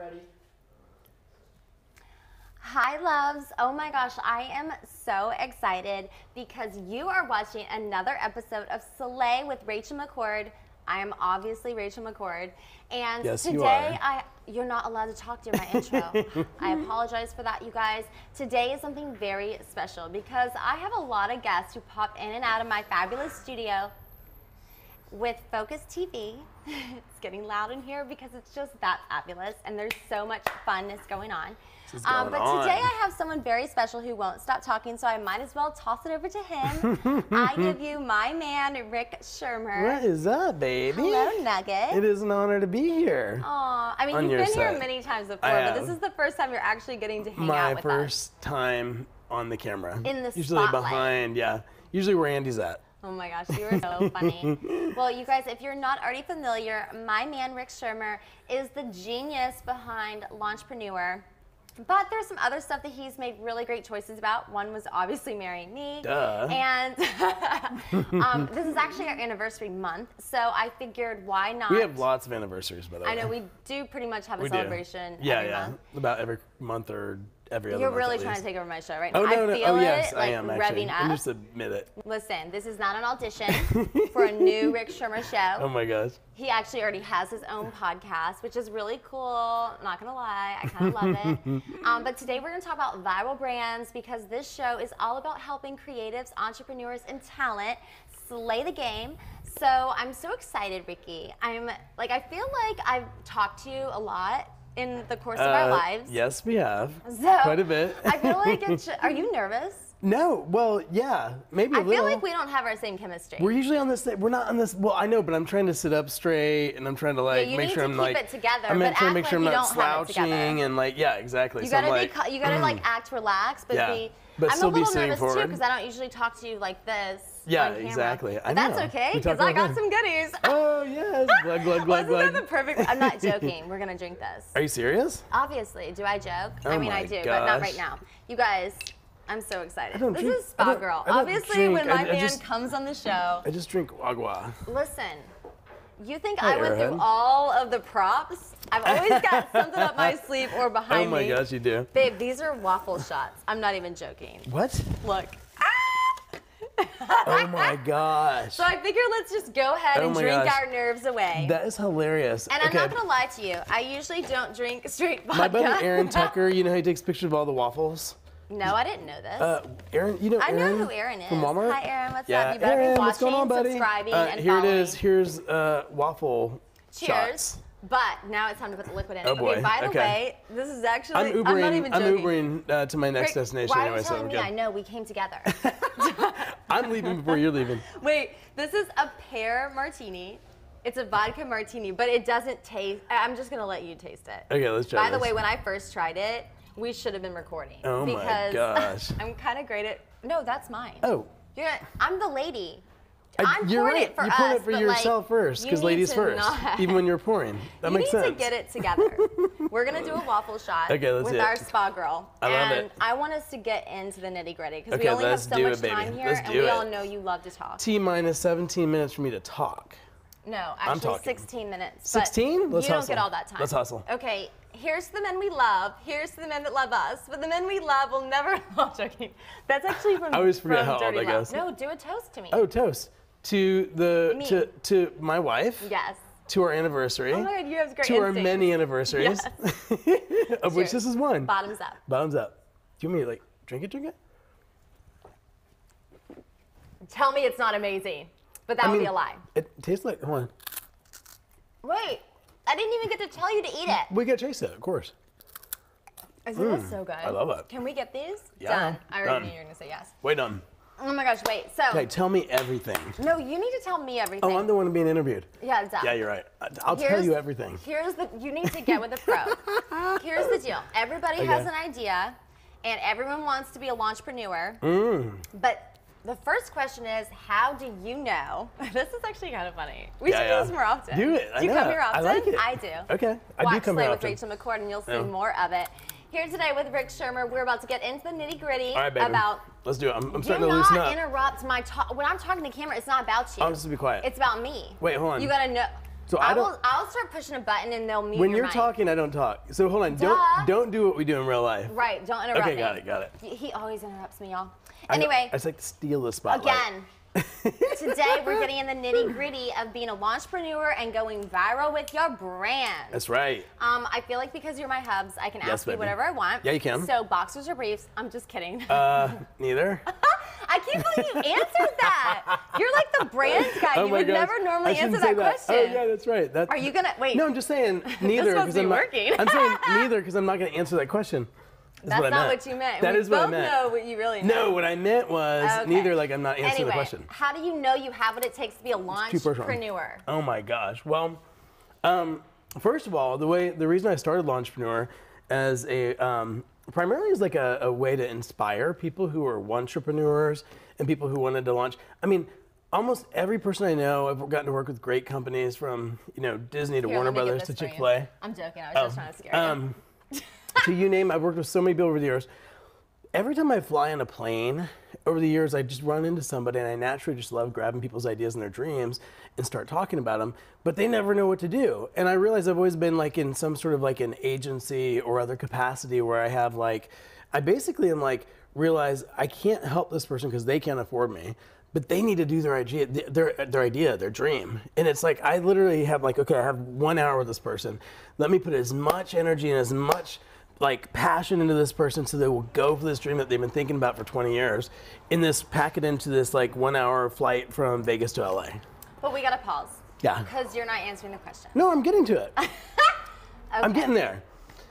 ready. Hi loves, oh my gosh, I am so excited because you are watching another episode of Slay with Rachel McCord. I am obviously Rachel McCord, and yes, today you're not allowed to talk during my intro. I apologize for that, you guys. Today is something very special because I have a lot of guests who pop in and out of my fabulous studio with Focus TV. It's getting loud in here because it's just that fabulous, and there's so much funness going on. But today I have someone very special who won't stop talking, so I might as well toss it over to him. I give you my man, Rick Shermer. What is up, baby? Hello, Nugget. It is an honor to be here. Aw, I mean, you've been here many times before, but this is the first time you're actually getting to hang out with us. My first time on the camera. In the Usually spotlight. behind, yeah. Usually where Andy's at. Oh my gosh, you are so funny. Well, you guys, if you're not already familiar, my man, Rick Shermer, is the genius behind Launchpreneur. But there's some other stuff that he's made really great choices about. One was obviously marrying me. Duh. And this is actually our anniversary month, so I figured why not? We have lots of anniversaries, by the way. I know, we do pretty much have a celebration every month. About every month or every other You're month. really at trying least. to take over my show right now. Oh, no, I no. feel Oh, yes, it, like, I am, actually. revving up. Just admit it. Listen, this is not an audition for a new Rick Shermer show. Oh, my gosh. He actually already has his own podcast, which is really cool. Not gonna lie, I kind of love it. But today we're gonna talk about viral brands because this show is all about helping creatives, entrepreneurs, and talent slay the game. So I'm so excited, Ricky. I feel like I've talked to you a lot in the course of our lives. Yes, we have. So, quite a bit. I feel like are you nervous? No, well, yeah, maybe a little. I feel like we don't have our same chemistry. We're usually on this. We're not on this. Well, I know, but I'm trying to sit up straight, and I'm trying to make sure I'm like. You need to keep it together. I'm but trying to make act sure I'm like not you don't have it slouching together. and exactly. You So gotta I'm you gotta like act relaxed, but yeah. But I'm still a little be sitting nervous forward. too because I don't usually talk to you like this. Yeah, on camera. exactly. I But know. that's okay We because talk I got all some goodies. Oh yes, glug glug glug Wasn't glug. that the perfect? I'm not joking. We're gonna drink this. Are you serious? Obviously, do I joke? Oh I mean, my I do, but not gosh. right now. You guys, I'm so excited. This drink- is Spa Girl. I don't Obviously, drink. when my I man just- comes on the show, I just drink agua. listen. You think Hi, I went through Airhead. all of the props? I've always got something up my sleeve or behind me. Oh my gosh, you do. Babe, these are waffle shots. I'm not even joking. What? Look. Oh my gosh. So I figure let's just go ahead and my drink gosh. our nerves away. That is hilarious. And I'm okay. not gonna lie to you. I usually don't drink straight vodka. My buddy Aaron Tucker, you know how he takes pictures of all the waffles? No, I didn't know this. Aaron, you know I Aaron? know who Aaron is. From Walmart? Hi, Aaron. What's Yeah, up? You better Aaron, be watching, what's going on, buddy? subscribing, and here following. it is. Here's waffle Cheers. shots. But now it's time to put the liquid in. Oh, boy. Okay, by the Okay. way, this is actually, I'm not even joking. Ubering to my next Rick, destination why anyway, are you so telling I'm me? good. I know, we came together. I'm leaving before you're leaving. Wait, this is a pear martini. It's a vodka martini, but it doesn't taste, I'm just gonna let you taste it. Okay, let's try By the this. way, when I first tried it, we should have been recording. Oh my because gosh. I'm kind of great at, no, that's mine. Oh. I'm the lady. You're pouring right. it for you us, poured it for but, yourself first, you because need ladies to first, not- even when you're pouring. That makes sense. You need to get it together. We're gonna do a waffle shot Okay, let's with do it. our Spa Girl. I love and it. I want us to get into the nitty gritty because we Okay, only have let's so do much it, baby. time here, Let's and do we it. all know you love to talk. T-minus 17 minutes for me to talk. No, actually talking. 16 minutes. 16? Let's you don't hustle. get all that time. Let's hustle. Okay, here's the men we love. Here's the men that love us. But the men we love will never. I'm joking. That's actually from. I always forget from how old Dirty I Love. guess. No, do a toast to me. Oh, toast. To the to my wife. Yes. To our anniversary. Oh my God, you have great To our instincts. many anniversaries. Of which Cheers. this is one. Bottoms up. Bottoms up. Do you want me to like drink it? Tell me it's not amazing, but that would be a lie. It tastes like, hold on. Wait, I didn't even get to tell you to eat it. We got taste it, of course. Isn't this so good? I love it. Can we get these? Yeah, Done. I already done. knew you were gonna say yes. Wait on. Oh my gosh, wait. So. Okay, tell me everything. No, you need to tell me everything. Oh, I'm the one being interviewed. Yeah, done. Yeah, you're right. I'll tell you everything. You need to get with the pro. Here's the deal. Everybody has an idea, and everyone wants to be a launchpreneur. But the first question is, how do you know? This is actually kind of funny. We should do this more often. Do it. Do you come here I often? like it. I do. Okay, I Watch do come Slay here with often. Rachel McCord, and you'll see more of it. Here today with Rick Shermer, we're about to get into the nitty gritty All right, baby. about. Let's do it. I'm Do starting to loosen not up. interrupt my talk. When I'm talking to camera, it's not about you. I'll just be quiet. It's about me. Wait, hold on. You gotta know. So I don't. I'll start pushing a button and they'll mute When your you're mic. talking, I don't talk. So hold on. Duh. Don't do what we do in real life. Right, don't interrupt me. Okay, got it. He always interrupts me, y'all. I Anyway, just like to steal the spotlight. again, today we're getting in the nitty gritty of being a launchpreneur and going viral with your brand. That's right. I feel like because you're my hubs, I can ask you baby. whatever I want. Yeah, you can. So boxers or briefs? I'm just kidding. Neither. I can't believe you answered that. You're like the brand guy. Oh You my would gosh. never normally I shouldn't answer say that question. Oh yeah, that's right. Are you gonna wait? No, I'm just saying neither. must 'cause be I'm not- working. I'm saying neither because I'm not going to answer that question. That's what I not meant. what you meant. That we is what I both meant. know what you really meant. No, what I meant was Okay. neither. Like I'm not answering Anyway, the question. how do you know you have what it takes to be a Too personal. launchpreneur? Oh my gosh. Well, first of all, the reason I started Launchpreneur as a primarily as like a way to inspire people who are entrepreneurs and people who wanted to launch. I mean, almost every person I know, I've gotten to work with great companies from Disney to Here, Warner let me get Brothers to this for you. Chick-fil-A. I'm joking. I was just trying to scare you. To you name, I've worked with so many people over the years. Every time I fly on a plane, over the years, I just run into somebody and I naturally just love grabbing people's ideas and their dreams and start talking about them, but they never know what to do. And I realize I've always been like in some sort of like an agency or other capacity where I have like, I basically am like, realize I can't help this person because they can't afford me, but they need to do their idea, their dream. And it's like, I literally have like, okay, I have 1 hour with this person. Let me put as much energy and as much like passion into this person so they will go for this dream that they've been thinking about for 20 years pack it into this like 1 hour flight from Vegas to LA. But we gotta pause. Yeah. Because you're not answering the question. No, I'm getting to it. I'm Okay. getting there.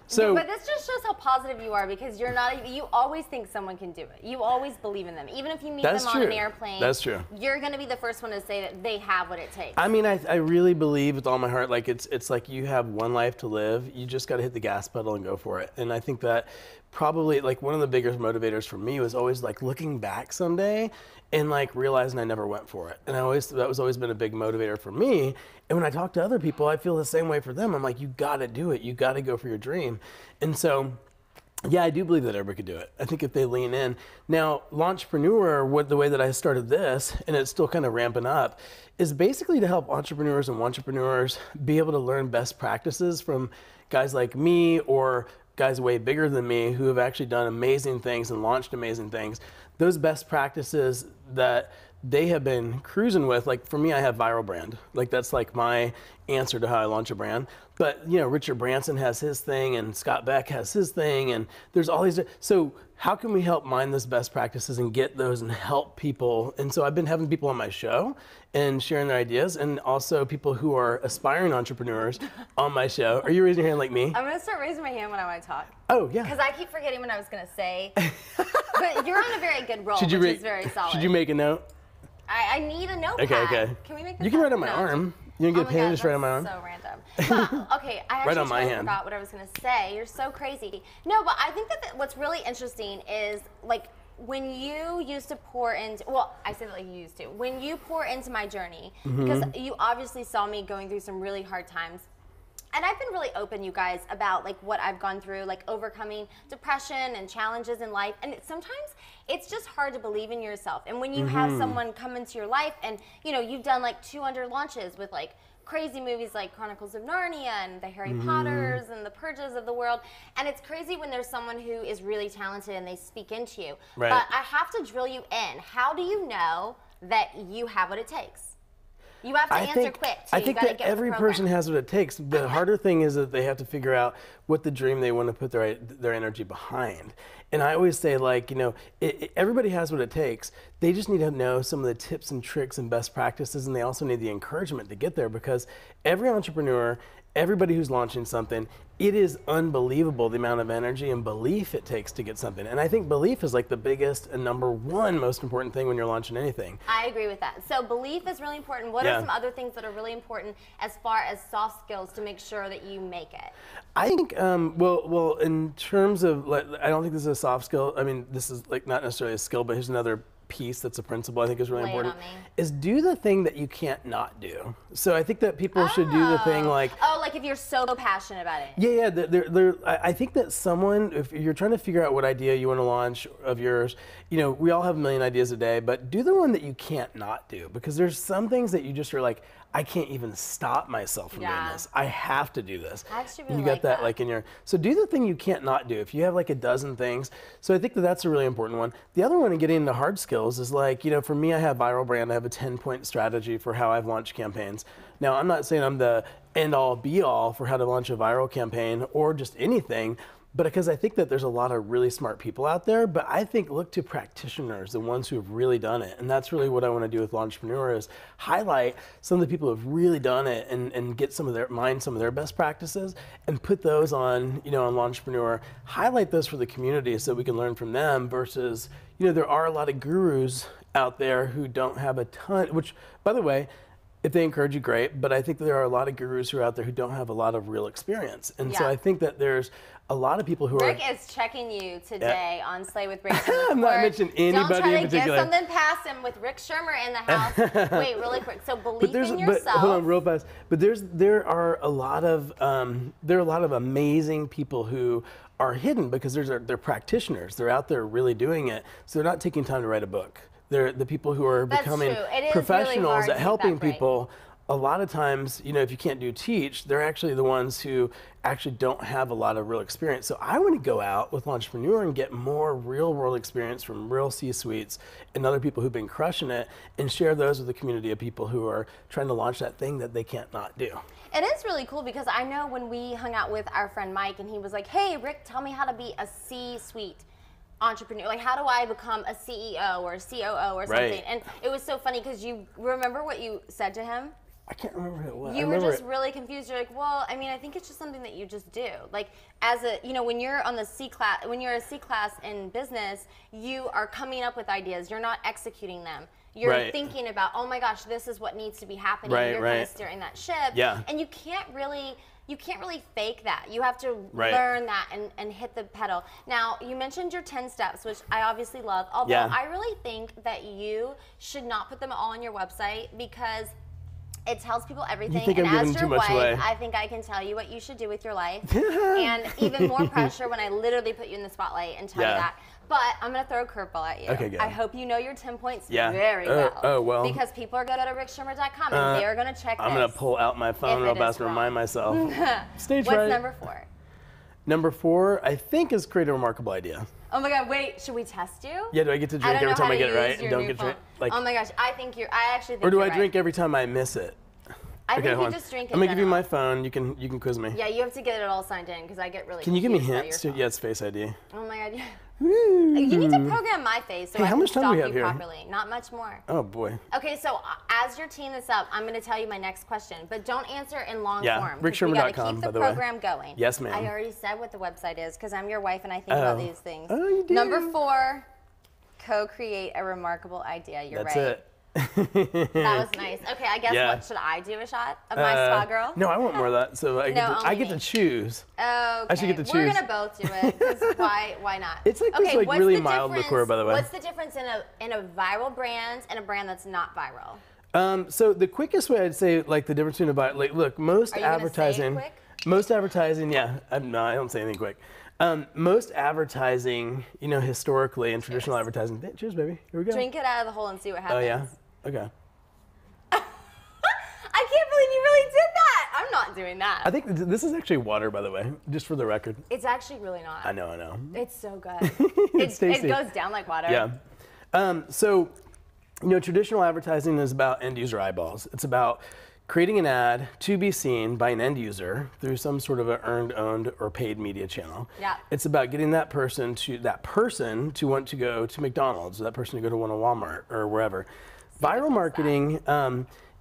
So, But this just shows how positive you are because you always think someone can do it. You always believe in them. Even if you meet That's them on an true. airplane, That's true. You're gonna be the first one to say that they have what it takes. I mean, I really believe with all my heart, like it's like you have one life to live. You just got to hit the gas pedal and go for it. And I think that probably like one of the biggest motivators for me was always like looking back someday and like realizing I never went for it. And that was always been a big motivator for me. And when I talk to other people, I feel the same way for them. I'm like, you got to do it. You got to go for your dream. And so, yeah, I do believe that everybody could do it. I think if they lean in. Now, Launchpreneur, the way that I started this, and it's still kind of ramping up, is basically to help entrepreneurs and entrepreneurs be able to learn best practices from guys like me or guys way bigger than me who have actually done amazing things and launched amazing things. Those best practices that they have been cruising with, like for me, I have Viral Brand. Like that's like my answer to how I launch a brand. But Richard Branson has his thing and Scott Beck has his thing and there's all these. So how can we help mine those best practices and get those and help people? And so I've been having people on my show and sharing their ideas and also people who are aspiring entrepreneurs on my show. Are you raising your hand like me? I'm gonna start raising my hand when I want to talk. Oh, yeah. Because I keep forgetting what I was gonna say. But you're on a very good roll, which is very solid. Should you make a note? I need a notepad. Okay. Can we make this You can write on my happen? No. arm. You can get a pen and just write on my arm. So random. But, okay, I actually Right on my totally hand. forgot what I was gonna say. You're so crazy. No, but I think that what's really interesting is like when you used to pour into, well, I say that like you used to. When you pour into my journey, because you obviously saw me going through some really hard times. And I've been really open, you guys, about like what I've gone through, like overcoming depression and challenges in life. And sometimes it's just hard to believe in yourself. And when you have someone come into your life and, you've done like 200 launches with like crazy movies like Chronicles of Narnia and the Harry Potters and the Purges of the world. And it's crazy when there's someone who is really talented and they speak into you. Right. But I have to drill you in. How do you know that you have what it takes? You have to answer quick, too. I think that every person has what it takes. The harder thing is that they have to figure out what the dream they want to put their energy behind. And I always say, like, everybody has what it takes. They just need to know some of the tips and tricks and best practices, and they also need the encouragement to get there because every entrepreneur, everybody who's launching something, it is unbelievable the amount of energy and belief it takes to get something. And I think belief is like the biggest and number one most important thing when you're launching anything. I agree with that. So belief is really important. What are some other things that are really important as far as soft skills to make sure that you make it? I think, well, in terms of, like, I don't think this is a soft skill. I mean, this is like not necessarily a skill, but here's another piece that's a principle I think is really Lay it important on me. is do the thing that you can't not do. So I think that people should do the thing like like if you're so passionate about it. Yeah. I think that someone, if you're trying to figure out what idea you want to launch of yours, we all have a million ideas a day, but do the one that you can't not do because there's some things that you just are like, I can't even stop myself from doing this. I have to do this. I actually And really you got like that that. like in your, so do the thing you can't not do. If you have like a dozen things, so I think that that's a really important one. The other one in getting into hard skills is like, you know, for me, I have Viral Brand. I have a 10-point strategy for how I've launched campaigns. Now, I'm not saying I'm the end all be all for how to launch a viral campaign or just anything, but because I think that there's a lot of really smart people out there, but I think look to practitioners, the ones who have really done it. And that's really what I want to do with Launchpreneur is highlight some of the people who have really done it and get some of their best practices and put those on, you know, on Launchpreneur, highlight those for the community so we can learn from them versus, you know, there are a lot of gurus out there who don't have a ton, which by the way, if they encourage you, great. But I think there are a lot of gurus who are out there who don't have a lot of real experience. And so I think that there's a lot of people who Rick is checking you today on Slay with Rick. I'm not mentioning anybody Don't try in to particular. get something past him with Rick Shermer in the house. Wait, really quick. So believe in yourself. But hold on, real fast. But there are a lot of amazing people who are hidden because they're practitioners. They're out there really doing it. So they're not taking time to write a book. They're the people who are That's becoming true. It is professionals really hard at to helping keep that people. A lot of times, you know, if you can't do teach, they're actually the ones who actually don't have a lot of real experience. So I want to go out with Launchpreneur and get more real world experience from real C-suites and other people who've been crushing it and share those with the community of people who are trying to launch that thing that they can't not do. It is really cool because I know when we hung out with our friend Mike and he was like, hey, Rick, tell me how to be a C-suite entrepreneur. Like, how do I become a CEO or a COO or something? Right. And it was so funny because you remember what you said to him? I can't remember who it was. You were just really confused. You're like, well, I mean, I think it's just something that you just do. Like, as a, you know, when you're on the C class, when you're a C class in business, you are coming up with ideas. You're not executing them. You're thinking about, oh my gosh, this is what needs to be happening. You're kind of steering that ship. Yeah. And you can't really fake that. You have to learn that and hit the pedal. Now, you mentioned your 10 steps, which I obviously love. Although I really think that you should not put them all on your website because it tells people everything. You think and I'm giving as your too much wife, away. I think I can tell you what you should do with your life. And even more pressure when I literally put you in the spotlight and tell you that. But I'm going to throw a curveball at you. Okay, good. I hope you know your 10 points very well. Oh, well. Because people are going to go to rickshermer.com and they're going to check I'm going to pull out my phone real fast and remind myself. Stage What's fright. number 4? Number 4, I think, is create a remarkable idea. Oh my God, wait, should we test you? Yeah, do I get to drink every time I get it right and don't get drink? Like, oh my gosh, I actually think or do you're I right. drink every time I miss it? I think hold you on. just drink it. I'm gonna give you my phone. You can quiz me. Yeah, you have to get it all signed in because I get really. Can you give me confused by hints? your phone. Yeah, it's Face ID. Oh my God. Yeah. Woo. You need to program my face so I how can much time do stalk we have you here? properly. Not much more. Oh boy. Okay, so as you're teeing this up, I'm going to tell you my next question, but don't answer in long form. rickshermer.com, We got to keep by the the way. program going. Yes, ma'am. I already said what the website is because I'm your wife and I think about these things. Oh, you do. Number 4, co-create a remarkable idea. You're That's right. it. That was nice. Okay, I guess what should I do a shot of my spa girl? No, I want more of that. So I get to choose. Okay. I should get to choose. We're gonna both do it. 'Cause why not? It's like this like what's really the mild difference- liqueur, by the way. What's the difference in a viral brand and a brand that's not viral? So the quickest way I'd say like the difference between like look, most Are you gonna say it advertising, quick? most advertising, no, I don't say anything quick. Most advertising, you know, historically and traditional advertising. Cheers, baby. Here we go. Drink it out of the hole and see what happens. Oh yeah. Okay. I can't believe you really did that. I'm not doing that. I think this is actually water, by the way, just for the record. It's actually really not. I know. It's so good. It's tasty. It goes down like water. Yeah. So, you know, traditional advertising is about end user eyeballs. It's about creating an ad to be seen by an end user through some sort of an earned, owned, or paid media channel. Yeah. It's about getting that person to want to go to McDonald's, or that person to go to one of Walmart or wherever. Viral marketing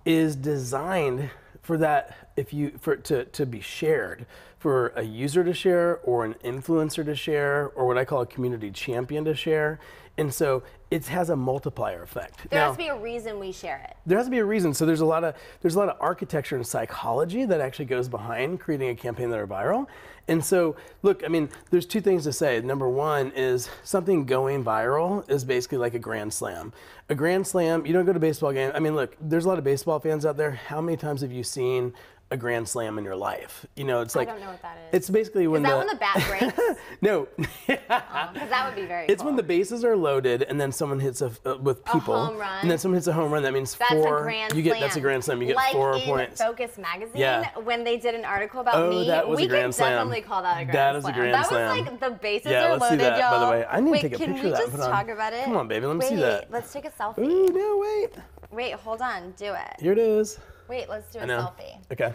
is designed for that to be shared, for a user to share or an influencer to share or what I call a community champion to share. And so it has a multiplier effect. There has to be a reason we share it. There has to be a reason. So there's a lot of architecture and psychology that actually goes behind creating a campaign that are viral. And so, look, I mean, there's 2 things to say. Number 1 is something going viral is basically like a grand slam. A grand slam, you don't go to a baseball game. I mean, look, there's a lot of baseball fans out there. How many times have you seen a grand slam in your life. You know, it's like I don't know what that is. it's basically when Is that when the bat breaks? no. Because that would be very It's cool. when the bases are loaded and then someone hits with people. home run. And then someone hits a home run. That means That's four. a grand you get slam. that's a grand slam. You get like 4 in points. Focus magazine, Yeah. when they did an article about me, that was we a grand could slam. definitely call that a grand That is slam. a grand that slam. was like the bases Yeah, are let's loaded, see that, y'all. by the way. I need to Wait, take a can picture we of that and just put on. talk about it? Come on, baby, let me see Wait, that. let's take a selfie. Ooh, no, wait. Wait, hold on, do it. Here it is. Wait, let's do a I know. selfie. Okay.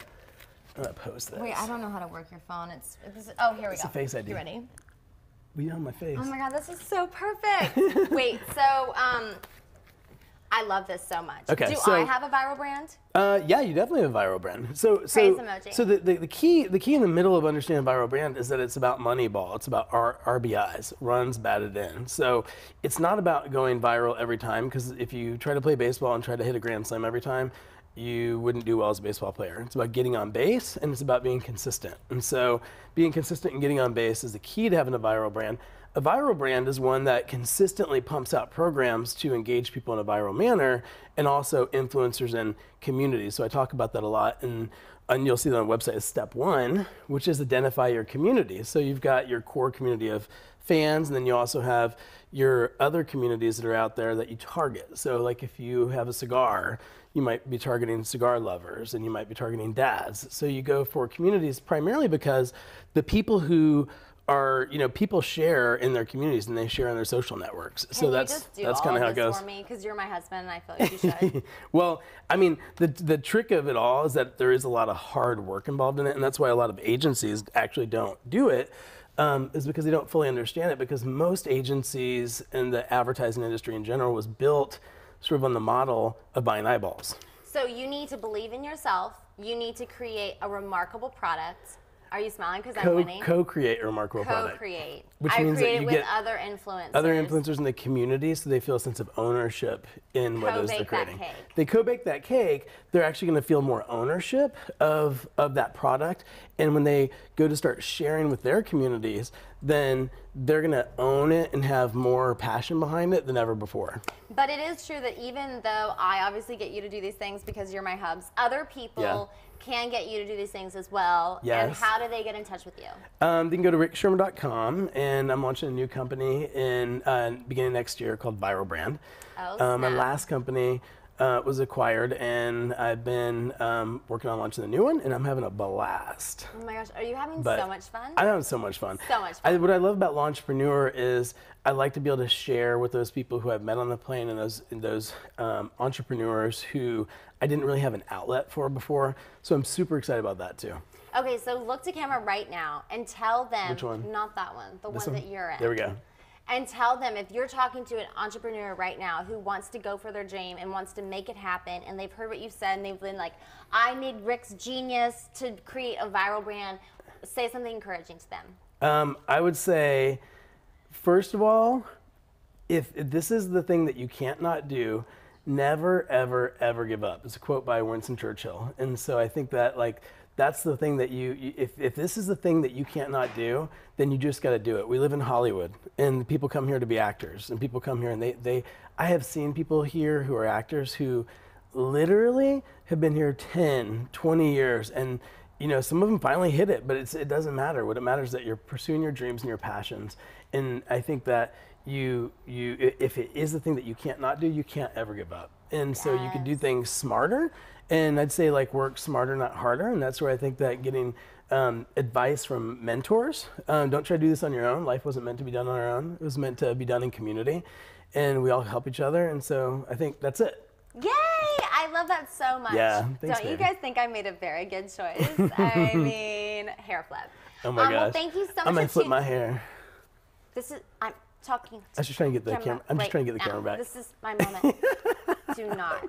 I'm gonna post this. Wait, I don't know how to work your phone. Oh, here we It's go. a Face ID. You ready? Well, you on my face. Oh my God, this is so perfect. Wait, so I love this so much. Okay, Do so- I have a viral brand? Yeah, you definitely have a viral brand. So Praise emoji. So the key in the middle of understanding a viral brand is that it's about Moneyball. It's about RBIs, runs batted in. So it's not about going viral every time, because if you try to play baseball and try to hit a grand slam every time, you wouldn't do well as a baseball player. It's about getting on base, and it's about being consistent. And so being consistent and getting on base is the key to having a viral brand. A viral brand is one that consistently pumps out programs to engage people in a viral manner, and also influencers and communities. So I talk about that a lot, and you'll see that on the website is step 1, which is identify your community. So you've got your core community of fans, and then you also have your other communities that are out there that you target. So like if you have a cigar, you might be targeting cigar lovers, and you might be targeting dads. So you go for communities primarily because the people who are, people share in their communities, and they share on their social networks. So that's kind of how it goes. For me, because you're my husband, and I feel like you should. Well, I mean, the trick of it all is that there is a lot of hard work involved in it, and that's why a lot of agencies actually don't do it. Is because they don't fully understand it, because most agencies in the advertising industry in general was built sort of on the model of buying eyeballs. So you need to believe in yourself. You need to create a remarkable product. Are you smiling because I'm winning? Co-create a remarkable product. Co-create. Which I means that create you it with get other influencers. Other influencers in the community, so they feel a sense of ownership in what it is they're Co-bake that creating. cake. They co-bake that cake, they're actually going to feel more ownership of that product. And when they go to start sharing with their communities, then they're going to own it and have more passion behind it than ever before. But it is true that even though I obviously get you to do these things because you're my hubs, other people can get you to do these things as well. Yes. And how do they get in touch with you? They can go to rickshermer.com, and I'm launching a new company in beginning next year called Viral Brand. Oh, My snap. last company was acquired, and I've been working on launching the new one, and I'm having a blast. Oh my gosh, are you having But so much fun? I'm having so much fun. So much fun. What I love about Launchpreneur is I like to be able to share with those people who I've met on the plane, and those entrepreneurs who I didn't really have an outlet for before. So I'm super excited about that too. Okay, so look to camera right now and tell them. Which one? Not that one, the This one one? that you're in. There we go. And tell them, if you're talking to an entrepreneur right now who wants to go for their dream and wants to make it happen, and they've heard what you've said, and they've been like, I need Rick's genius to create a viral brand, say something encouraging to them. I would say, first of all, if this is the thing that you can't not do, never, ever, ever give up. It's a quote by Winston Churchill. And so I think that that's the thing that if this is the thing that you can't not do, then you just got to do it. We live in Hollywood, and people come here to be actors, and people come here and I have seen people here who are actors who literally have been here 10, 20 years, and some of them finally hit it, but it doesn't matter. What it matters is that you're pursuing your dreams and your passions. And I think that if it is the thing that you can't not do, you can't ever give up. And so you can do things smarter, and I'd say work smarter, not harder. And that's where I think that getting advice from mentors. Don't try to do this on your own. Life wasn't meant to be done on our own. It was meant to be done in community, and we all help each other. And so I think that's it. Yay! I love that so much. Yeah, thanks, Don't you baby. guys think I made a very good choice? I mean, hair flip. Oh my gosh. Well, thank you so much. I might for flip my hair. I'm talking. I was just trying to get the camera. I'm just trying to get the camera back. This is my moment. Do not.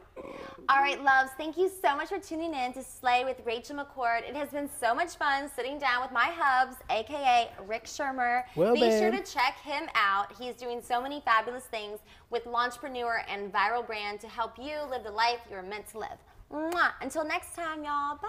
All right, loves, thank you so much for tuning in to Slay with Rachel McCord. It has been so much fun sitting down with my hubs, aka Rick Shermer. Well, Be sure babe. to check him out. He's doing so many fabulous things with Launchpreneur and Viral Brand to help you live the life you're meant to live. Mwah. Until next time, y'all. Bye.